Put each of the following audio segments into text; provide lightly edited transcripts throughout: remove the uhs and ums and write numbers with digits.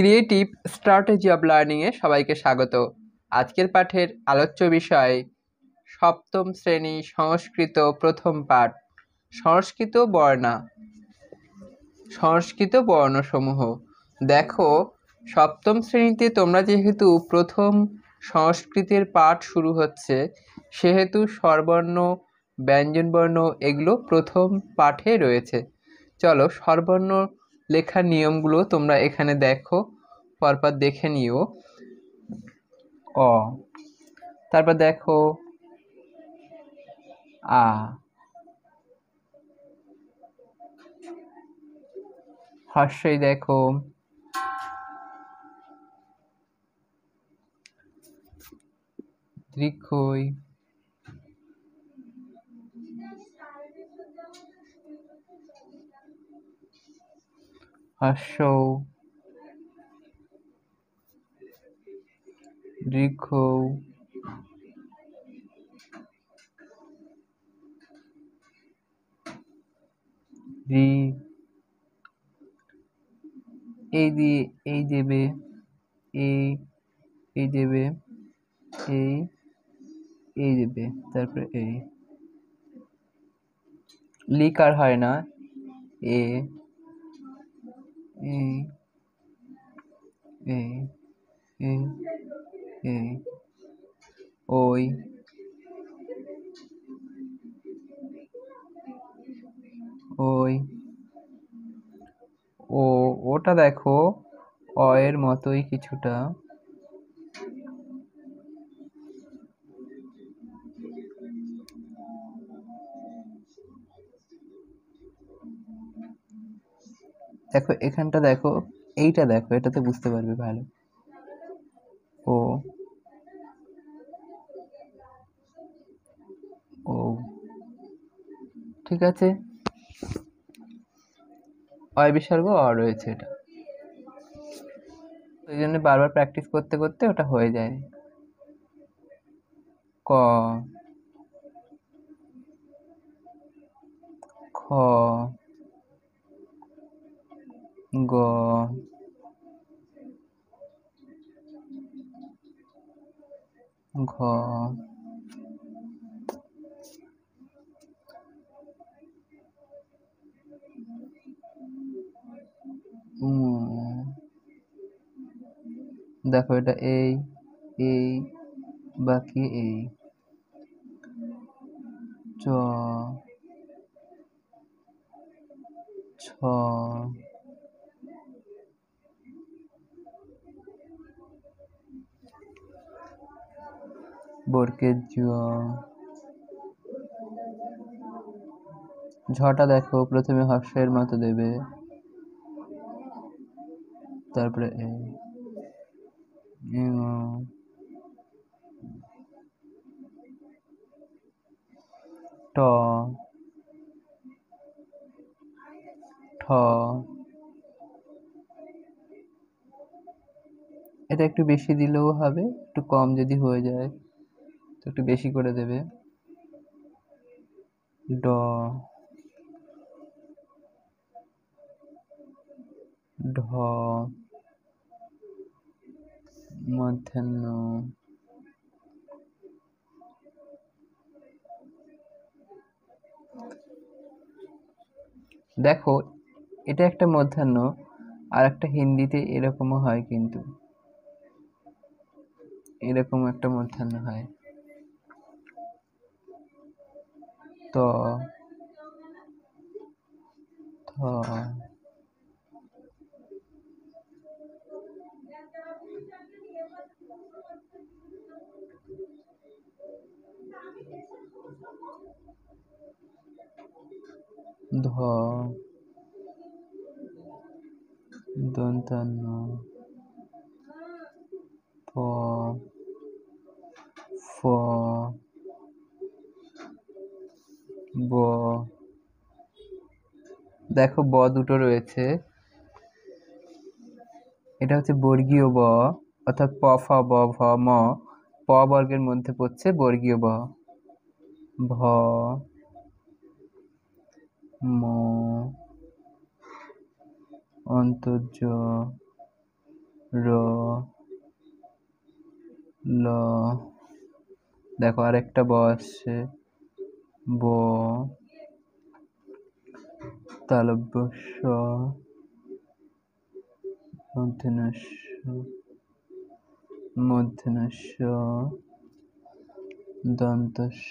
Creative strategy of লার্নিংয়ে সবাইকে স্বাগত। আজকের পাঠের আলোচ্য বিষয় সপ্তম শ্রেণী সংস্কৃত প্রথম পাঠ সংস্কৃত বর্ণসমূহ। দেখো, সপ্তম শ্রেণীতে তোমরা যেহেতু প্রথম সংস্কৃতের পাঠ শুরু হচ্ছে, সেহেতু স্বরবর্ণ, ব্যঞ্জনবর্ণ এগুলো প্রথম পাঠে রয়েছে। চলো স্বরবর্ণ লেখার নিয়মগুলো তোমরা এখানে দেখো, পরপর দেখে নিও। অ, তারপর দেখো আ, হর্ষই দেখো দীর্ঘই, হর্ষ দীর্ঘ, রি, এই দিয়ে এই দেবে, এই দেবে, এই দেবে, তারপরে এই লিকার হয় না, এ, এই, এই, এই, এই, ওই, ওই, ও, ওটা দেখো অ এর মতোই কিছুটা। দেখো এখানটা দেখো, এইটা দেখো, এটাতে বুঝতে পারবে ভালো। ও, ও, ঠিক আছে, অয় বিসর্গ অ রয়েছে, এটা ওই জন্য বারবার প্র্যাকটিস করতে করতে ওটা হয়ে যায়। ক, খ, গ, ঘ, দেখো এটা এই বাকি এই, চ, ছ, বর্গের জ, ঝটা দেখো প্রথমে হর্ষের মতো দেবে, তারপরে এই, ট, ঠ, এটা একটু বেশি দিলেও হবে, একটু কম যদি হয়ে যায় তো একটু বেশি করে দেবে। ড, ঢ, মধ্যাহ্ন, দেখো এটা একটা মধ্যাহ্ন, আর একটা হিন্দিতে এরকমও হয়, কিন্তু এরকম একটা মধ্যাহ্ন হয়। ত, থ, ধ, দন্তান্ন, প, ফ, ব, দেখো ব দুটো রয়েছে, এটা হচ্ছে বর্গীয় ব, অর্থাৎ প, ফ, ব, ভ, ম, প বর্গের মধ্যে পড়ছে বর্গীয় ব। ভ, ম, অন্তর্জ, র, ল, দেখো আরেকটা ব আসছে, ব, তালব্য স, মূর্ধন্য ষ, মূর্ধন্য ষ, দন্ত স,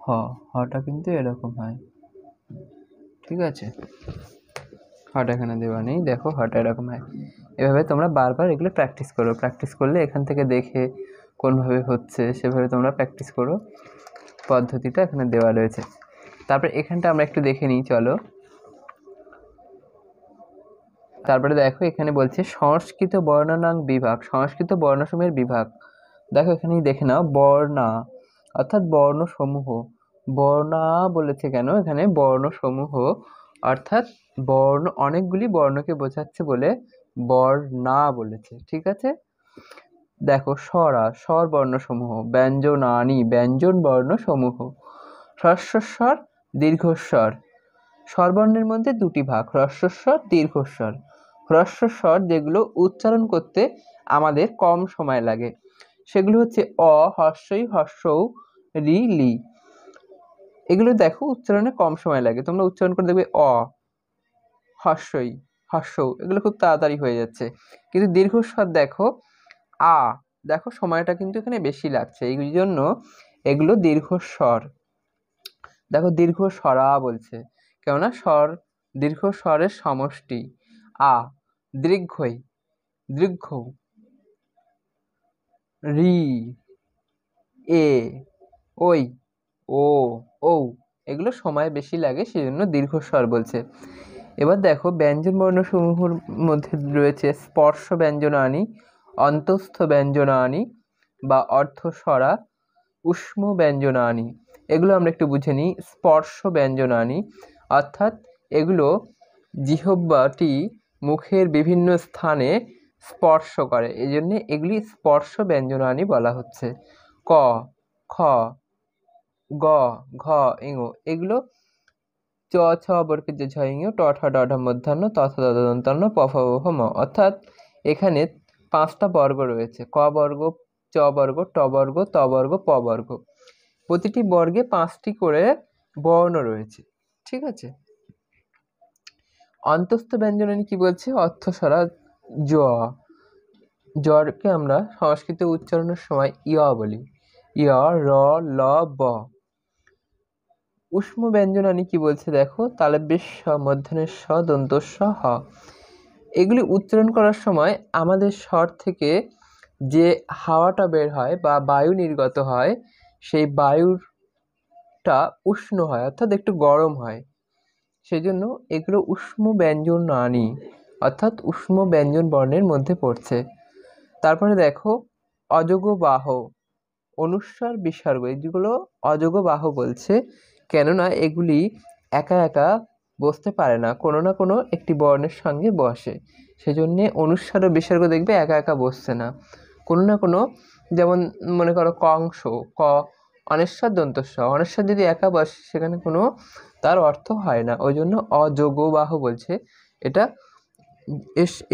হ, হটা কিন্তু এরকম হয়, ঠিক আছে, হটা এখানে দেওয়া নেই, দেখো হটা এরকম হয়। এভাবে তোমরা বারবার এগুলো প্র্যাকটিস করো, প্র্যাকটিস করলে এখান থেকে দেখে কোনভাবে হচ্ছে সেভাবে তোমরা প্র্যাকটিস করো, পদ্ধতিটা এখানে দেওয়া রয়েছে। তারপরে এখানটা আমরা একটু দেখে নিই, চলো। তারপরে দেখো এখানে বলছে সংস্কৃত বর্ণনাং বিভাগ, সংস্কৃত বর্ণসমূহের বিভাগ। দেখো এখানেই দেখে নাও, বর্ণা অর্থাৎ বর্ণসমূহ, বর্ণা বলেছে কেন এখানে, বর্ণসমূহ অর্থাৎ বর্ণ, অনেকগুলি বর্ণকে বোঝাচ্ছে বলে বর্ণা বলেছে, ঠিক আছে। দেখো স্বরা, স্বর বর্ণসমূহ, ব্যঞ্জনানি, ব্যঞ্জন বর্ণসমূহ, হ্রস্বস্বর, দীর্ঘস্বর। স্বরবর্ণের মধ্যে দুটি ভাগ, হ্রস্বস্বর, দীর্ঘস্বর। হ্রস্বস্বর যেগুলো উচ্চারণ করতে আমাদের কম সময় লাগে সেগুলো হচ্ছে অ, হস্যই, হস্যৌ, রি, লি। এগুলো দেখো উচ্চারণে কম সময় লাগে, তোমরা উচ্চারণ করে দেখবে অ, হস্যই, হস্যৌ, এগুলো খুব তাড়াতাড়ি হয়ে যাচ্ছে। কিন্তু দীর্ঘস্বর দেখো আ, দেখো সময়টা কিন্তু এখানে বেশি লাগছে, এই জন্য এগুলো দীর্ঘস্বর। দেখো দীর্ঘস্বরা বলছে, কেননা স্বর দীর্ঘ স্বরের সমষ্টি। আ, দীর্ঘই, দীর্ঘ, রি, এ, ওই, ও, ঔ, এগুলো সময় বেশি লাগে সেজন্য দীর্ঘস্বর বলছে। এবার দেখো ব্যঞ্জন বর্ণসমূহের মধ্যে রয়েছে স্পর্শ ব্যঞ্জনানি, অন্তঃস্থ ব্যঞ্জনানি বা অর্ধস্বরা, উষ্ম ব্যঞ্জনানি। এগুলো আমরা একটু বুঝে নিই। স্পর্শ ব্যঞ্জনানি অর্থাৎ এগুলো জিহ্বাটি মুখের বিভিন্ন স্থানে স্পর্শ করে, এই জন্যে এগুলি স্পর্শ ব্যঞ্জনানি বলা হচ্ছে। ক, খ, গ, ঘ, ইঙ, এগুলো চ, ছ বর্গের যে ঝ, ইঙ, ট, ঠ, ড, ঢ মূর্ধন্য, ত, থ, দ, দ, দন্তন্য, প, ফ, ব, ভ, ম। অর্থাৎ এখানে 5টা বর্গ রয়েছে, ক বর্গ, চ বর্গ, ট বর্গ, ত বর্গ, প বর্গ। প্রতিটি বর্গে 5টি করে বর্ণ রয়েছে, ঠিক আছে। অন্তঃস্থ ব্যঞ্জনানি কি বলছে, অর্থস্বরা জ, জকে আমরা সংস্কৃত উচ্চারণের সময় ইয় বলি, ইয়, র, ল, ব। উষ্ম ব্যঞ্জনানি কি বলছে দেখো, তালব্যের স, মূর্ধন্যের স, দন্তস্ব, হ। এগুলি উচ্চারণ করার সময় আমাদের স্বর থেকে যে হাওয়াটা বের হয় বা বায়ু নির্গত হয়, সেই বায়ুটা উষ্ণ হয় অর্থাৎ একটু গরম হয়, সেই জন্য এগুলো উষ্ম ব্যঞ্জনানি অর্থাৎ উষ্ম ব্যঞ্জন বর্ণের মধ্যে পড়ছে। তারপরে দেখো অযোগ বাহ, অনুস্বার বিসর্গ, এগুলো অযোগ বাহ বলছে, কেননা এগুলি একা একা বসতে পারে না, কোনো না কোনো একটি বর্ণের সঙ্গে বসে, সেজন্যে অনুস্বার ও বিসর্গ দেখবে একা একা বসছে না, কোনো না কোনো, যেমন মনে করো কংস, ক, অনেশ্বর দন্তস্ব, অনেশ্বর যদি একা বসে সেখানে কোনো তার অর্থ হয় না, ওই জন্য অযোগ বাহ বলছে। এটা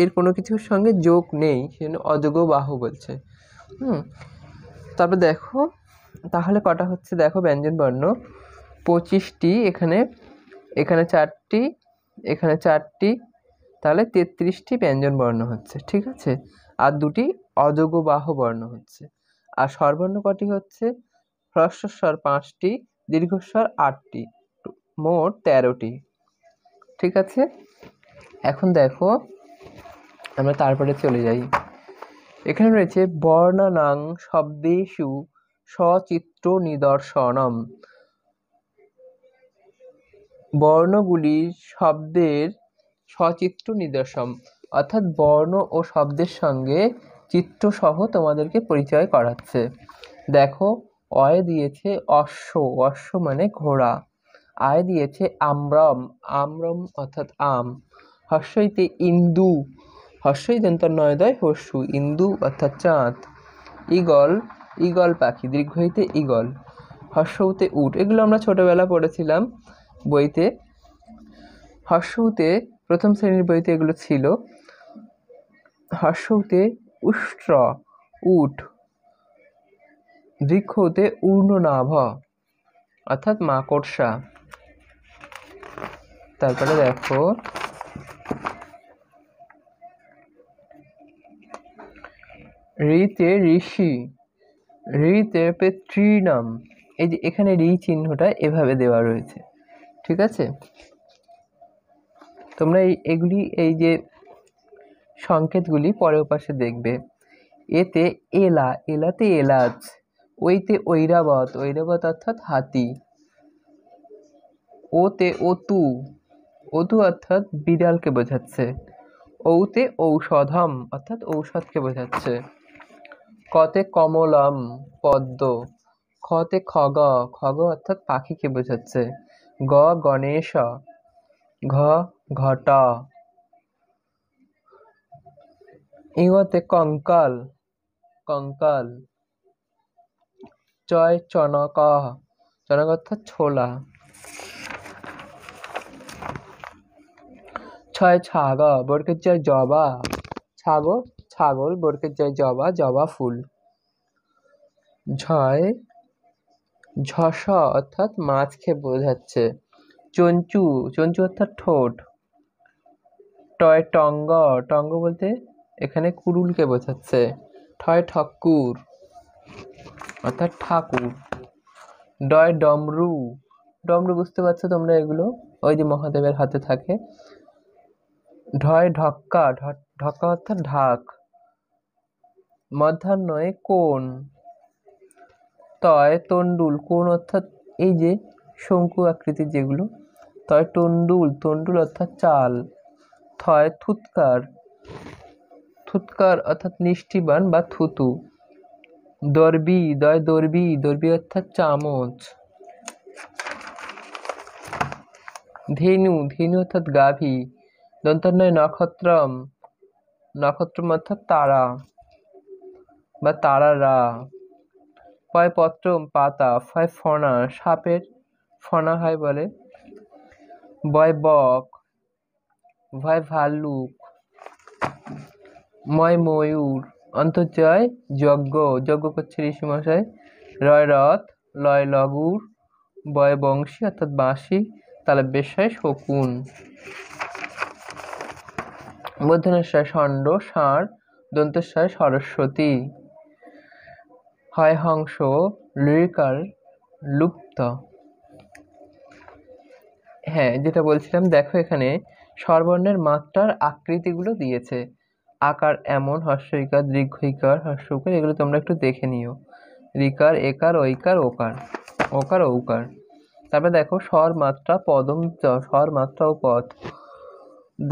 এর কোনো কিছুর সঙ্গে যোগ নেই, সেজন্য অযোগ বাহ বলছে। তারপর দেখো তাহলে কটা হচ্ছে, দেখো ব্যঞ্জন বর্ণ 25টি, এখানে 4টি, এখানে 4টি, তাহলে 33টি ব্যঞ্জন বর্ণ হচ্ছে, ঠিক আছে। আর 2টি অযোগ বাহ বর্ণ হচ্ছে। আর স্বরবর্ণ কটি হচ্ছে, হ্রস্বস্বর 5টি, দীর্ঘস্বর 8টি, মোট 13টি, ঠিক আছে। এখন দেখো আমরা তারপরে চলে যাই, এখানে রয়েছে বর্ণানাং শব্দেষু সচিত্র নিদর্শনম, বর্ণগুলির শব্দের সচিত্র নিদর্শন অর্থাৎ বর্ণ ও শব্দের সঙ্গে চিত্রসহ তোমাদেরকে পরিচয় করাচ্ছে। দেখো অয়ে দিয়েছে অশ্ব, অশ্ব মানে ঘোড়া। আয় দিয়েছে আম্রম, আম্রম অর্থাৎ আম। হর্ষইতে ইন্দু, হর্ষই দন্তন্বয়দয় হর্ষু, ইন্দু অর্থাৎ চাঁদ। ঈগল, ঈগল পাখি, দীর্ঘইতে ঈগল। হর্ষউতে উট, এগুলো আমরা ছোটবেলা পড়েছিলাম বইতে। হর্ষউতে প্রথম শ্রেণীর বইতে এগুলো ছিল। হর্ষতে উষ্ট্র উট, দৃক্ষতে ঊর্ণনাভ অর্থাৎ মাকড়সা। তারপরে দেখো ঋতে ঋষি, ঋতে তৃণাম। এই যে এখানে ঋ চিহ্নটা এভাবে দেওয়া রয়েছে, ঠিক আছে। তোমরা এগুলি এই যে সংকেতগুলি পরের পাশে দেখবে। এতে এলা, এলাতে এলাচ, ওইতে ঐরাবত, ঐরাবত অর্থাৎ হাতি। ওতে অতু, অতু অর্থাৎ বিড়ালকে বোঝাচ্ছে। ঔতে ঔষধম অর্থাৎ ঔষধকে বোঝাচ্ছে। কতে কমলম পদ্ম, খতে খগ, খগ অর্থাৎ পাখিকে বোঝাচ্ছে। গ গণেশ, ঘ ঘট। ইঙতে কঙ্কাল, কঙ্কাল। চয় চনক, চনক অর্থাৎ ছোলা। ছয় ছাগ, বর্গের জয় জবা, ছাগো ছাগল, বর্গের জয় জবা, জবা ফুল। ঝয় ঝস অর্থাৎ মাছকে বোঝাচ্ছে। চঞ্চু, চঞ্চু অর্থাৎ ঠোঁট। টয় টঙ্গ, টঙ্গ বলতে এখানে কুড়ুলকে বোঝাচ্ছে। ঠয় ঠক্কুর অর্থাৎ ঠাকুর। ডয় ডমরু, ডমরু বুঝতে পারছো তোমরা, এগুলো ওই যে মহাদেবের হাতে থাকে। ঢয় ঢক্কা, ঢক্কা অর্থাৎ ঢাক। মধ্যাহ্নয় কোণ। তয় তন্ডুল, কোণ অর্থাৎ এই যে শঙ্কু আকৃতির যেগুলো। তয় তন্ডুল, তন্ডুল অর্থাৎ চাল। থয় থুৎকার, থুৎকার অর্থাৎ মিষ্টিবান বা থুতু। দর্বি, দয় দর্বি, দর্বি অর্থাৎ চামচ। ধেনু, ধেনু অর্থাৎ গাভী। দন্তান্বয় নক্ষত্রম, নক্ষত্রম অর্থাৎ তারা বা তারারা। পয় পত্রম পাতা, ফয় ফনা, সাপের ফনা হয় বলে। বয় বক, ভয় ভাল্লুক। ময় ময়ূর, অন্তর্জয় যজ্ঞ, যজ্ঞ করছে ঋষি মশাই। রয় রথ, লয় লগুর। বয় বংশী অর্থাৎ বাঁশি। তালে বেশায় শকুন। মূর্ধন্যস্বয় ষণ্ড ষাঁড়, দন্তেশ্বয় সরস্বতী। হয় হংস, লৃকার লুপ্ত। হ্যাঁ, যেটা বলছিলাম দেখো এখানে স্বরবর্ণের মাত্রার আকৃতিগুলো দিয়েছে। আকার এমন, হর্ষইকার, দীর্ঘইকার, হর্ষউকার, এগুলো তোমরা একটু দেখে নিও। ঋকার, একার, ঐকার, ওকার, ওকার, ঔকার। তারপরে দেখো স্বর মাত্রা, পদম, স্বর মাত্রা ও পদ।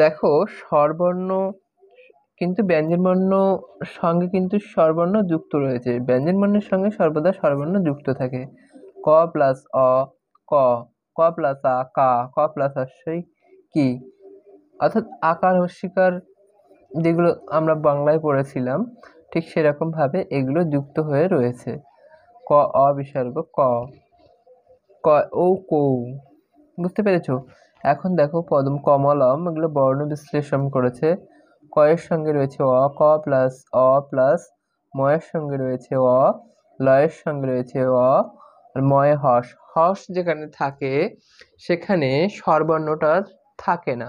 দেখো স্বরবর্ণ কিন্তু ব্যঞ্জনবর্ণ সঙ্গে কিন্তু স্বরবর্ণ যুক্ত রয়েছে। ব্যঞ্জনবর্ণের সঙ্গে সর্বদা স্বরবর্ণ যুক্ত থাকে। ক প্লাস অ ক, ক প্লাস আ কা, ক প্লাস হস্যই কি। অর্থাৎ আকার হস্যিকার যেগুলো আমরা বাংলায় পড়েছিলাম ঠিক সেরকম ভাবে এগুলো যুক্ত হয়ে রয়েছে। ক অ বিসর্গ ক, ক ও কৌ। বুঝতে পেরেছো? এখন দেখো পদম কমলম, এগুলো বর্ণ বিশ্লেষণ করেছে। কয়ের সঙ্গে রয়েছে অ, ক প্লাস অ প্লাস ময়ের সঙ্গে রয়েছে অ, লয়ের সঙ্গে রয়েছে অ, আর ময়ে হস। হস যেখানে থাকে সেখানে স্বরবর্ণটা থাকে না।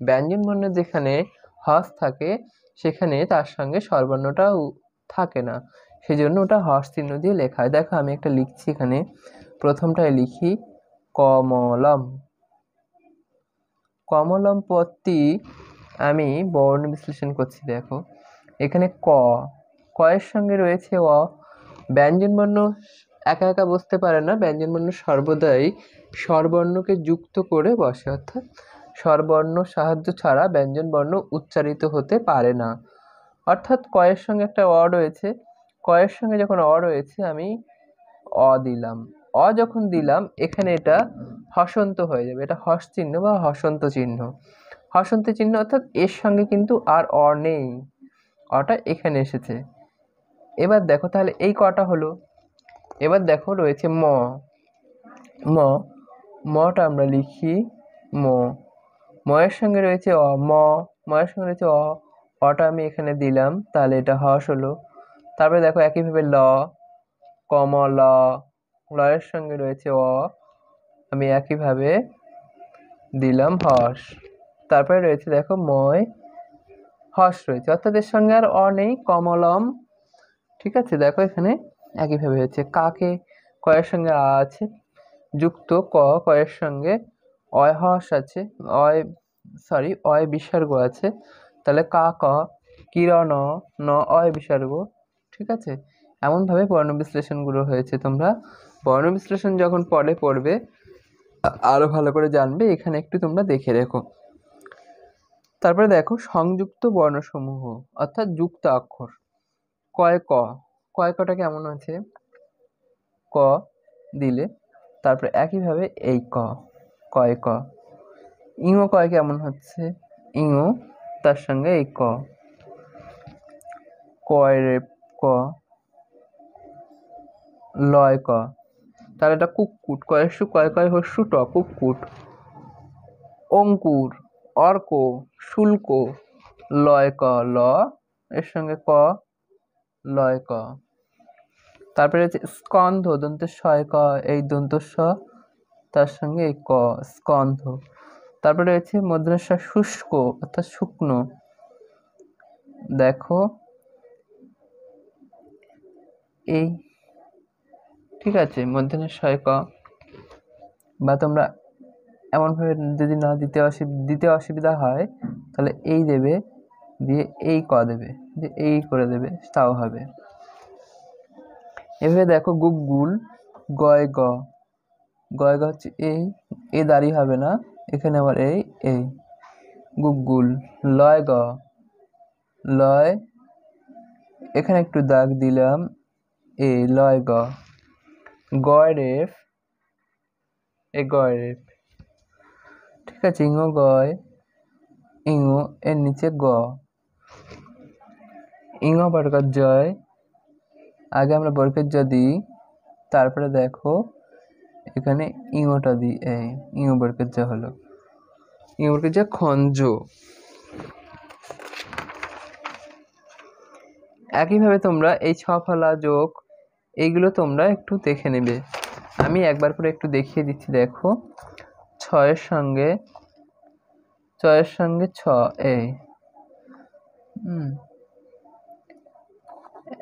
ব্যঞ্জন বর্ণে যেখানে হস থাকে সেখানে তার সঙ্গে স্বরবর্ণটাও থাকে না, সেজন্য ওটা হস চিহ্ন দিয়ে লেখা হয়। দেখো আমি একটা লিখছি এখানে, প্রথমটায় লিখি কমলম। কমলম পদটি আমি বর্ণ বিশ্লেষণ করছি। দেখো এখানে ক, কয়ের সঙ্গে রয়েছে অ। ব্যঞ্জনবর্ণ একা একা বসতে পারে না, ব্যঞ্জনবর্ণ সর্বদাই স্বরবর্ণকে যুক্ত করে বসে, অর্থাৎ স্বরবর্ণ সাহায্য ছাড়া ব্যঞ্জনবর্ণ উচ্চারিত হতে পারে না। অর্থাৎ কয়ের সঙ্গে একটা অ রয়েছে, কয়ের সঙ্গে যখন অ রয়েছে আমি অ দিলাম, অ যখন দিলাম এখানে এটা হসন্ত হয়ে যাবে, এটা হস চিহ্ন বা হসন্ত চিহ্ন। হসন্ত চিহ্ন অর্থাৎ এর সঙ্গে কিন্তু আর অ নেই, অটা এখানে এসেছে। এবার দেখো তাহলে এই কটা হলো। এবার দেখো রয়েছে ম, ম, মটা আমরা লিখি ম। ময়ের সঙ্গে রয়েছে অ, ময়ের সঙ্গে রয়েছে অ, অটা আমি এখানে দিলাম, তাহলে এটা হর্ষ হলো। তারপরে দেখো একইভাবে ল, ল, লয়ের সঙ্গে রয়েছে অ, আমি একইভাবে দিলাম হর্ষ। তারপরে রয়েছে দেখো ময়, হর্ষ রয়েছে, অর্থাৎ এর সঙ্গে আর অ নেই, কমলম। ঠিক আছে, দেখো এখানে একইভাবে হয়েছে। কাকে, কয়ের সঙ্গে আ আছে, যুক্ত ক, কয়ের সঙ্গে অয় হর্ষ আছে, অয় বিসর্গ আছে, তাহলে কা ক, কিরণ ন, অয় বিসর্গ। ঠিক আছে, এমনভাবে বর্ণ বিশ্লেষণগুলো হয়েছে। তোমরা বর্ণ বিশ্লেষণ যখন পড়বে আরো ভালো করে জানবে, এখানে একটু তোমরা দেখে রেখো। তারপরে দেখো সংযুক্ত বর্ণসমূহ, অর্থাৎ যুক্ত অক্ষর। কয় ক, কয় কটা কেমন আছে, ক দিলে তারপরে একইভাবে এই ক, কয় ক। ইঙো কয় কেমন হচ্ছে, ইঙো তার সঙ্গে এই ক, কয় রে ক, লয় ক। তাহলে এটা কুক্কুট, কয়ের কয় কয় হস্যু ট, কুক্কুট। অঙ্কুর, অর্ক, শুল্ক, লয় ক, ল এর সঙ্গে ক, লয় ক। তারপরে হচ্ছে স্কন্ধ, দন্তের শয় ক, এই দন্ত স তার সঙ্গে এই ক, স্কন্ধ। তারপরে রয়েছে মূর্ধন্য ষ শুষ্ক, অর্থাৎ শুকনো। দেখো এই, ঠিক আছে, মূর্ধন্য শয় ক। বা তোমরা এমনভাবে যদি না দিতে অসুবিধা হয়, তাহলে এই দেবে, দিয়ে এই ক দেবে, দিয়ে এই করে দেবে, তাও হবে। এভাবে দেখো গুগগুল, গয় গ, গয় গ হচ্ছে এই, এ দাঁড়ি হবে না, এখানে আবার এই গুগগুল। লয় গ, লয় এখানে একটু দাগ দিলাম, এ লয় গ। গয় রেফ, এ গয় রেফ। ঠিক আছে, ইঙো গয়, ইঙো এর নিচে গ, ইঙো বর্গের জয়, আগে আমরা বর্গের জ দিই, তারপরে দেখো এখানে ইঙোটা দিই, এই ইঙো বর্গের জ হলো, ইঙো বর্গের জ খঞ্জ। একইভাবে তোমরা এই ছ ফলা যোগ এইগুলো তোমরা একটু দেখে নেবে। আমি একবার করে একটু দেখিয়ে দিচ্ছি। দেখো ছয়ের সঙ্গে ছ, এই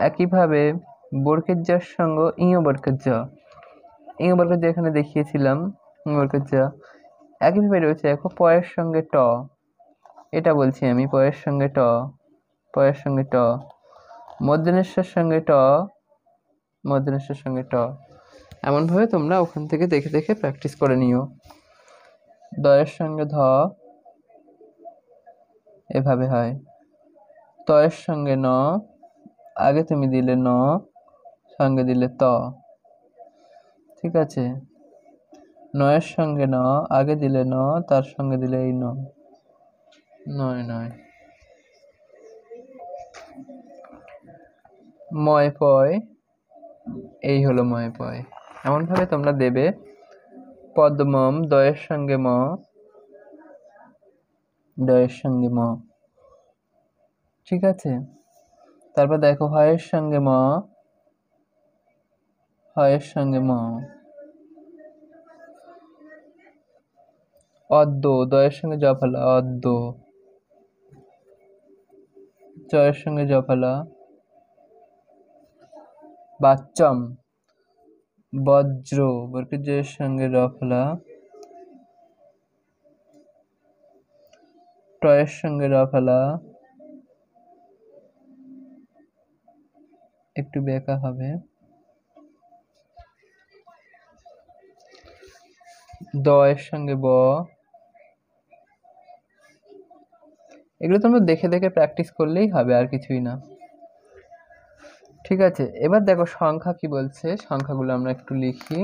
একইভাবে বর্গের জর সঙ্গে ইঙো বর্গের জ, ইঙো বর্গের জ এখানে দেখিয়েছিলাম, ইঙো বর্গের জ। একইভাবে রয়েছে দেখো পয়ের সঙ্গে ট, এটা বলছি আমি, পয়ের সঙ্গে ট, পয়ের সঙ্গে ট, মূর্ধন্যের সঙ্গে ট, মূর্ধন্যের সঙ্গে ট। এমনভাবে তোমরা ওখান থেকে দেখে দেখে প্র্যাকটিস করে নিও। দয়ের সঙ্গে ধ, এভাবে হয়। তয়ের সঙ্গে ন, আগে তুমি দিলে ন, সঙ্গে দিলে ত। ঠিক আছে, নয়ের সঙ্গে ন, আগে দিলে ন, তার সঙ্গে দিলে এই ন, নয় নয়। ময় পয়, এই হলো ময় পয়। এমনভাবে তোমরা দেবে। পদ্মম, দয়ের সঙ্গে ম, দয়ের সঙ্গে ম। ঠিক আছে, তারপর দেখো হয়ের সঙ্গে ম, হয়ের সঙ্গে ম। অদ্য, দয়ের সঙ্গে জ ফেলা, অদ্য। জয়ের সঙ্গে জ ফেলা, বাচ্চম। বজ্র, বর্গের জয়ের সঙ্গে র ফেলা, টয়ের সঙ্গে র ফেলা, একটু বেঁকা হবে। দয়ের সঙ্গে ব। এগুলো তোমরা দেখে দেখে প্র্যাকটিস করলেই হবে, আর কিছুই না। ঠিক আছে, এবার দেখো সংখ্যা কি বলছে, সংখ্যাগুলো আমরা একটু লিখি।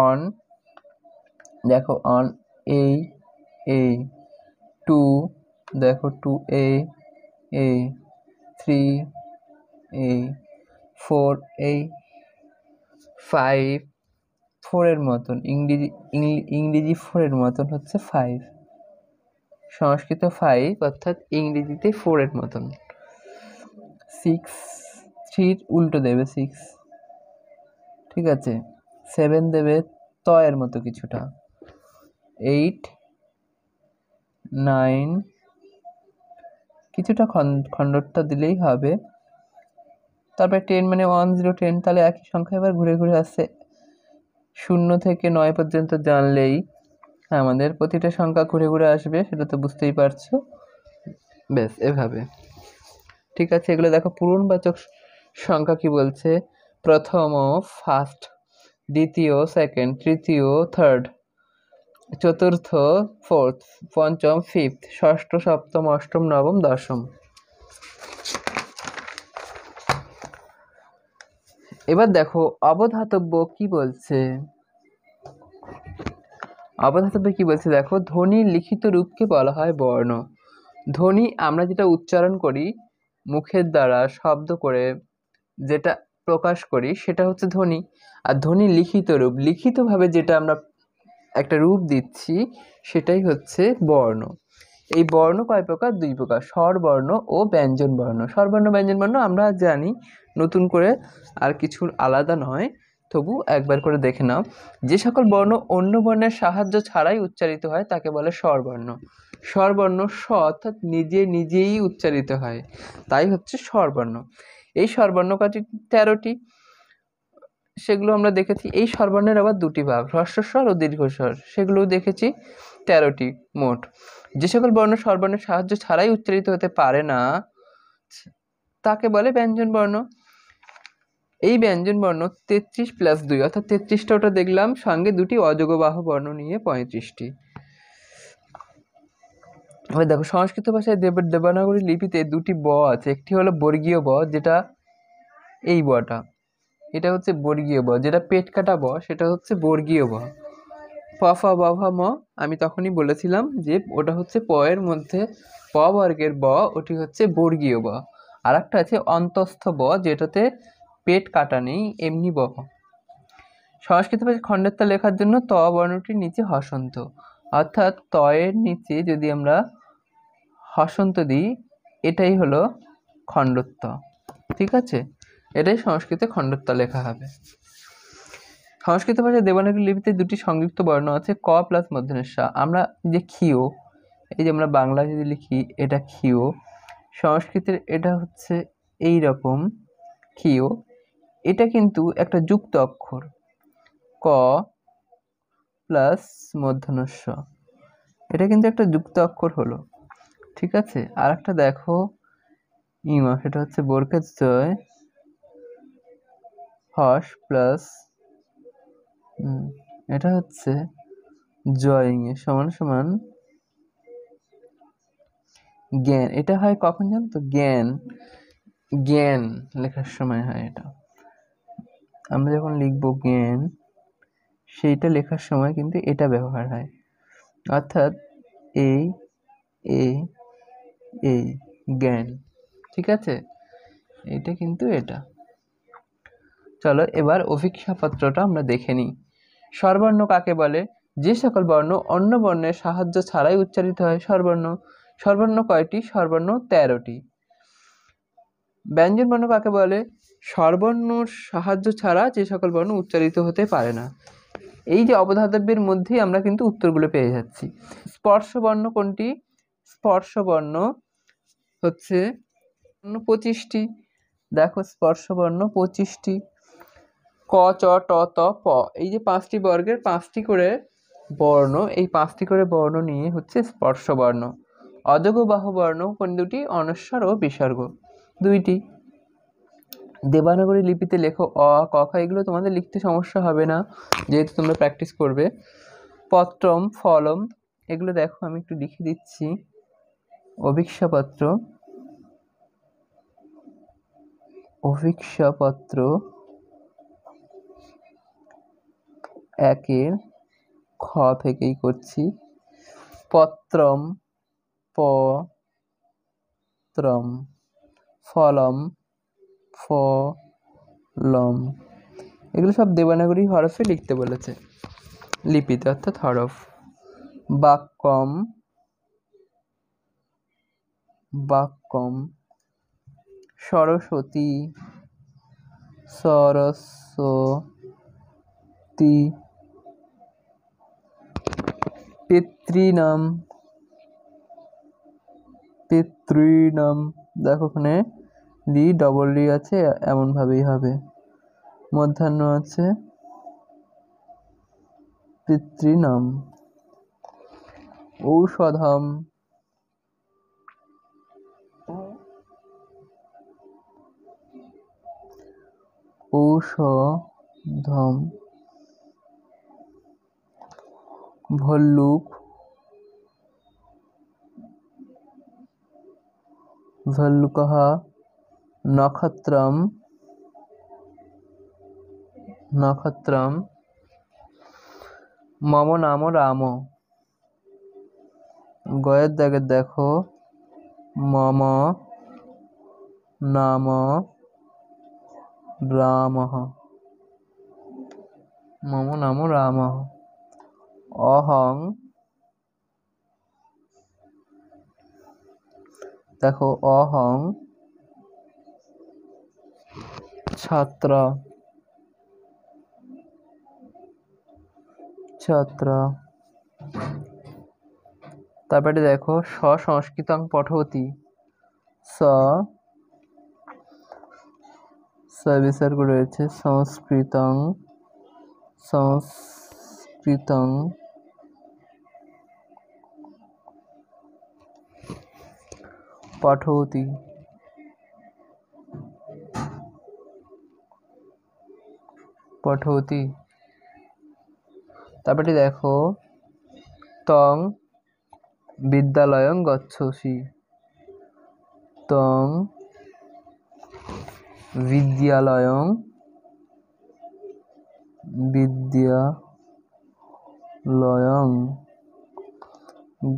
অন, দেখো অন এই 2, দেখো 2a, 3 4, 5, 4 এর মতন ইংরেজি 4 এর মতন হচ্ছে 5। সংস্কৃত 5 অর্থাৎ ইংরেজিতে 4 এর মতন। 6 3 উল্টো দেবে 6, ঠিক আছে। 7 দেবে ত এর মতো কিছুটা। 8 9 কিছুটা খণ্ডটা দিলেই হবে। তারপরে 10 মানে 1 0 10, তাহলে একই সংখ্যা এবার ঘুরে ঘুরে আসছে। 0 থেকে 9 পর্যন্ত জানলেই আমাদের প্রতিটা সংখ্যা ঘুরে ঘুরে আসবে, সেটা তো বুঝতেই পারছো। ব্যাস এভাবে, ঠিক আছে। এগুলো দেখো পূরণবাচক সংখ্যা কি বলছে। প্রথম ফার্স্ট, দ্বিতীয় সেকেন্ড, তৃতীয় থার্ড, চতুর্থ ফোর্থ, পঞ্চম ফিফথ, ষষ্ঠ সপ্তম অষ্টম নবম দশম। এবার দেখো অবধাতব্য কি বলছে। অবধাতব্য কি বলছে দেখো, ধ্বনির লিখিত রূপকে বলা হয় বর্ণ। ধ্বনি আমরা যেটা উচ্চারণ করি মুখের দ্বারা শব্দ করে, যেটা প্রকাশ করি সেটা হচ্ছে ধ্বনি। আর ধ্বনির লিখিত রূপ, লিখিতভাবে যেটা আমরা একটা রূপ দিচ্ছি সেটাই হচ্ছে বর্ণ। এই বর্ণ কয় প্রকার? 2 প্রকার, স্বরবর্ণ ও ব্যঞ্জন বর্ণ। স্বরবর্ণ ব্যঞ্জন বর্ণ আমরা জানি, নতুন করে আর কিছু আলাদা নয়, তবু একবার করে দেখে নাও। যে সকল বর্ণ অন্য বর্ণের সাহায্য ছাড়াই উচ্চারিত হয় তাকে বলে স্বরবর্ণ। স্বরবর্ণ স অর্থাৎ নিজে নিজেই উচ্চারিত হয়, তাই হচ্ছে স্বরবর্ণ। এই স্বরবর্ণ কয়টি? 13টি। সেগুলো আমরা দেখেছি। এই স্বরবর্ণের আবার 2টি ভাগ, হ্রস্বস্বর ও দীর্ঘস্বর, সেগুলোও দেখেছি। 13টি মোট। যে সকল বর্ণ স্বরবর্ণের সাহায্য ছাড়াই উচ্চারিত হতে পারে না তাকে বলে ব্যঞ্জন বর্ণ। এই ব্যঞ্জন বর্ণ 33 + 2 অর্থাৎ 33টা ওটা দেখলাম, সঙ্গে 2টি অযোগবাহ বর্ণ নিয়ে 35টি। এবার দেখো সংস্কৃত ভাষায় দেবনাগরী লিপিতে 2টি ব আছে। একটি হলো বর্গীয় ব, যেটা এই বটা, এটা হচ্ছে বর্গীয় ব। যেটা পেট কাটা ব সেটা হচ্ছে বর্গীয় ব। প ফ ব ভ ম, আমি তখনই বলেছিলাম যে ওটা হচ্ছে প এর মধ্যে প বর্গের ব, ওটি হচ্ছে বর্গীয় ব। আর একটা আছে অন্তস্থ ব, যেটাতে পেট কাটা নেই, এমনি ব। সংস্কৃত ভাষায় খণ্ডের ত লেখার জন্য ত বর্ণটির নিচে হসন্ত, অর্থাৎ ত এর নিচে যদি আমরা হসন্ত দিই এটাই হলো খণ্ডত্ব, ঠিক আছে। এটাই সংস্কৃতে খণ্ডত্ব লেখা হবে। সংস্কৃত ভাষায় দেবনাগরী লিপিতে 2টি সংযুক্ত বর্ণ আছে, ক প্লাস মূর্ধন্য ষ। আমরা যে ক্ষীয়, এই যে আমরা বাংলা যদি লিখি এটা ক্ষীয়, সংস্কৃতের এটা হচ্ছে এই রকম ক্ষীয়। এটা কিন্তু একটা যুক্ত অক্ষর, ক প্লাস মূর্ধন্য ষ, এটা কিন্তু একটা যুক্ত অক্ষর হলো, ঠিক আছে। আর একটা দেখো ইমা, সেটা হচ্ছে বর্গের জয় হস প্লাস এটা হচ্ছে জয়িং এ সমান সমান জ্ঞান। এটা হয় কখন জানো তো? জ্ঞান, জ্ঞান লেখার সময় হয় এটা। আমরা যখন লিখবো জ্ঞান, সেইটা লেখার সময় কিন্তু এটা ব্যবহার হয়, অর্থাৎ এই এই জ্ঞান, ঠিক আছে। এটা কিন্তু এটা। চলো এবার অভিক্ষাপত্রটা আমরা দেখে নিই। স্বরবর্ণ কাকে বলে? যে সকল বর্ণ অন্য বর্ণের সাহায্য ছাড়াই উচ্চারিত হয় স্বরবর্ণ। স্বরবর্ণ কয়টি? স্বরবর্ণ 13টি। ব্যঞ্জন বর্ণ কাকে বলে? স্বরবর্ণর সাহায্য ছাড়া যে সকল বর্ণ উচ্চারিত হতে পারে না। এই যে অবধাতব্যের মধ্যেই আমরা কিন্তু উত্তরগুলো পেয়ে যাচ্ছি। স্পর্শবর্ণ কোনটি? স্পর্শবর্ণ হচ্ছে 25টি। দেখো স্পর্শবর্ণ 25টি, ক চ ট ত প, এই যে 5টি বর্গের 5টি করে বর্ণ, এই 5টি করে বর্ণ নিয়ে হচ্ছে স্পর্শবর্ণ। অযোগবাহু বর্ণ কোন 2টি? অনস্বর ও বিসর্গ 2টি। দেবনাগরী লিপিতে লেখো অ ক খ, এগুলো তোমাদের লিখতে সমস্যা হবে না যেহেতু তোমরা প্র্যাকটিস করবে। পত্রম ফলম, এগুলো দেখো আমি একটু লিখে দিচ্ছি। অভিক্ষাপত্র, অভিক্ষাপত্র 1-এর খ থেকেই করছি। পত্রম পত্রম, ফলম ফলম, এগুলো সব দেবনাগরী হরফে লিখতে বলেছে, লিপিতে অর্থাৎ হরফ। বাক্যম বাক্যম, সরস্বতী, সরস্বতী, পিতৃনাম, পিতৃনাম, দেখো ওখানে রি ডবল রি আছে, এমন ভাবেই হবে। মধ্যাহ্ন আছে, পিতৃনাম। ঔষধম, ঔষধম। ভল্লুক, ভল্লুকः। নক্ষত্রম, নক্ষত্রম। মম নাম রাম, গয়ের দাগে দেখো, মম নাম রামঃ, মম নাম রামঃ। অহং, দেখো অহং ছাত্র, ছাত্র। তারপরে দেখো সংস্কৃতং পঠতি, স বিসর্গ রয়েছে, সংস্কৃতং, সংস্কৃতং পঠতি, পঠতি। তারপরে দেখো তং বিদ্যালয়ং গচ্ছসি, তং বিদ্যালয়ং, বিদ্যালয়ং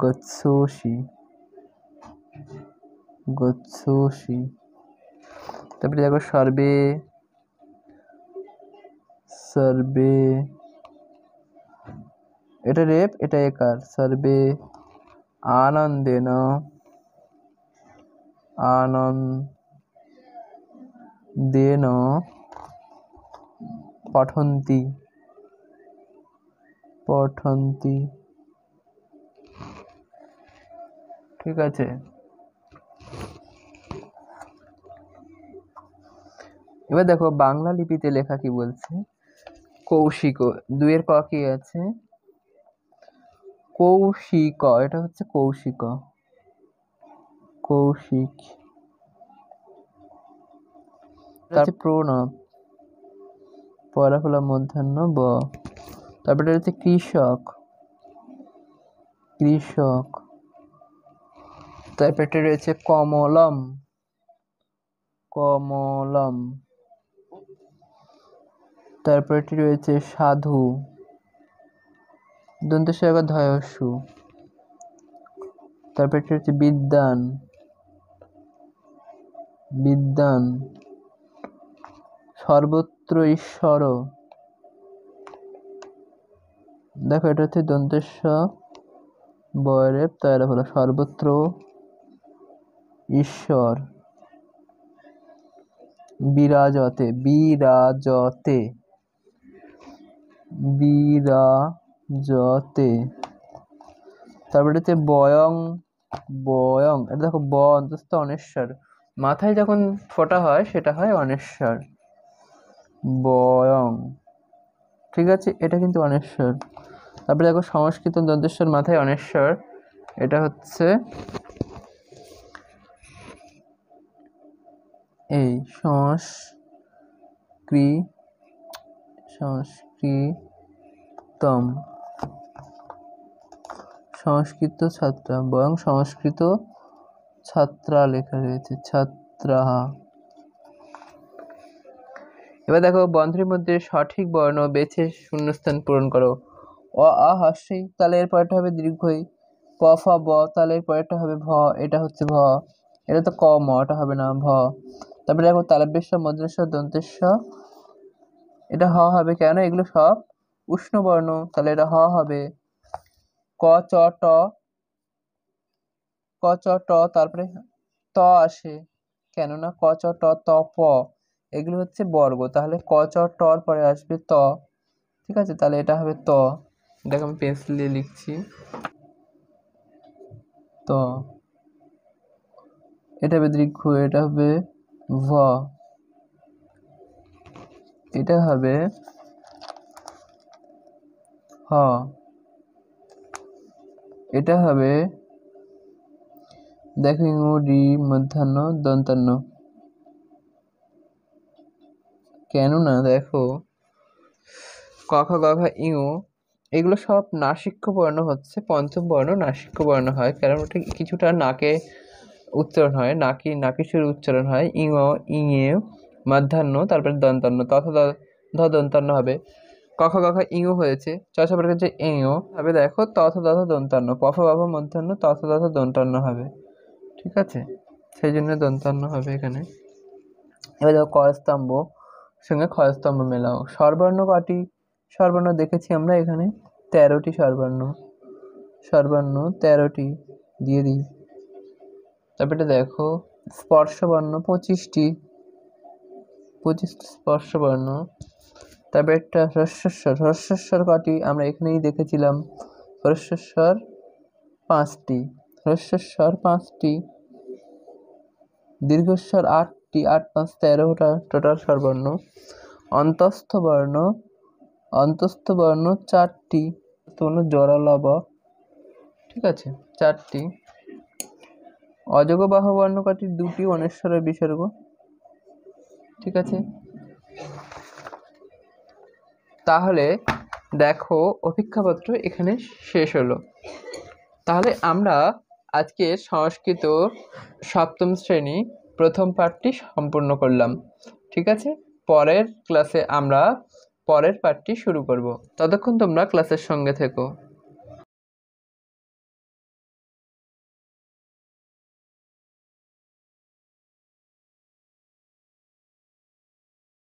গচ্ছসি, গচ্ছসি। তারপরে দেখো সর্বে, সর্বে, এটা রেপ, এটা একার, সর্বে আনন্দেন, আনন্দেন পঠন্তি, পঠন্তি। ঠিক আছে। এবার দেখো বাংলা লিপিতে লেখা কি বলছে। কৌশিক, দুইয়ের ক কি আছে, কৌশিক, এটা হচ্ছে কৌশিক, কৌশিক। তার প্রণব, পয়লা ফলা মধ্যাহ্ন ব। তারপরে হচ্ছে কৃষক, কৃষক। তারপরে রয়েছে কমলম, কমলম। তারপরে রয়েছে সাধু, দন্ত ধয়স্যু। তারপরে হচ্ছে বিদ্যান, বিদ্যান। সর্বত্র ঈশ্বর, দেখো এটা হচ্ছে দন্তেশ্ব বয়রের তৈরা হলো, সর্বত্র ঈশ্বর। বিরাজতে, বিরাজতে, বিরাজতে। তারপরে হচ্ছে বয়ং, বয়ং, এটা দেখো ব অন্তস্থ অনেশ্বর, মাথায় যখন ফোঁটা হয় সেটা হয় অনেশ্বর, বয়ং। ঠিক আছে, এটা কিন্তু অনেশ্বর। তারপরে দেখো সংস্কৃত দন্তেশ্বর মাথায় অনেশ্বর, এটা হচ্ছে এই সংস্কৃতম, সংস্কৃত ছাত্রা, বয়ং সংস্কৃত ছাত্রা লেখা রয়েছে, ছাত্রা। এবার দেখো বন্ধনীর মধ্যে সঠিক বর্ণ বেছে শূন্যস্থান পূরণ করো। অ আ হস্যই, তাহলে এর পরেরটা হবে দীর্ঘই। প ফ ব, তাহলে এর পরেরটা হবে ভ, এটা হচ্ছে ভ। এটা তো ক ম, এটা হবে না, ভ। তারপরে দেখো তালব্যস্য মধ্যস্ব দন্তেশ্ব, এটা হ হবে, কেন এগুলো সব উষ্ণ বর্ণ, তাহলে এটা হ হবে। ক চ ট, ক চ ট, তারপরে ত আসে, কেননা ক চ ট ত প এগুলো হচ্ছে বর্গ, তাহলে ক চ টর পরে আসবে ত। ঠিক আছে, তাহলে এটা হবে ত। দেখো আমি পেন্সিল দিয়ে লিখছি ত। এটা হবে দীর্ঘ, এটা হবে ভ, এটা হবে হ, এটা হবে দেখো রি মধ্যাহ্ন দন্তান্ন। কেননা দেখো ক খ গ ঘ ইউ এগুলো সব নাসিক্য বর্ণ হচ্ছে, পঞ্চম বর্ণ নাসিক্য বর্ণ হয়, কারণ ওটা কিছুটা নাকে উচ্চারণ হয়, নাকিসের উচ্চারণ হয়। ইং ইঙে মধ্যাহ্ন, তারপরে দন্তান্ন, তথা ধ দন্তান্ন হবে। ক খ গ ঘ ইউ হয়েছে, চষাপরের কাছে এও হবে, দেখো তথা তথা দন্তান্ন, পফ বাফ মধ্যাহ্ন তথা তথা দন্তান্ন হবে। ঠিক আছে, সেই জন্য দন্তান্ন হবে এখানে। এবার দেখো ক স্তম্ভ সঙ্গে খ স্তম্ভ মেলাও। স্বরবর্ণ কটি? স্বরবর্ণ দেখেছি আমরা এখানে 13টি স্বরবর্ণ, স্বরবর্ণ 13টি দিয়ে দিই। তারপরে দেখো স্পর্শবর্ণ 25টি, 25টি স্পর্শবর্ণ। তারপরে একটা হ্রস্বস্বর, হ্রস্বস্বর কটি? আমরা এখানেই দেখেছিলাম হ্রস্বস্বর 5টি, হ্রস্বস্বর 5টি, দীর্ঘস্বর 8টি, 8 5 13টা টোটাল স্বরবর্ণ। অন্তস্থ বর্ণ, অন্তস্থ বর্ণ 4টি, জোড়ালব। ঠিক আছে, 4টি। অযোগ বাহু বর্ণ কটি? 2টি, অনেশ্বরের বিসর্গ। ঠিক আছে, তাহলে দেখো অভিজ্ঞাপত্র এখানে শেষ হলো। তাহলে আমরা আজকে সংস্কৃত সপ্তম শ্রেণী প্রথম পাঠটি সম্পূর্ণ করলাম। ঠিক আছে, পরের ক্লাসে আমরা পরের পাঠটি শুরু করব। ততক্ষণ তোমরা ক্লাসের সঙ্গে থেকো।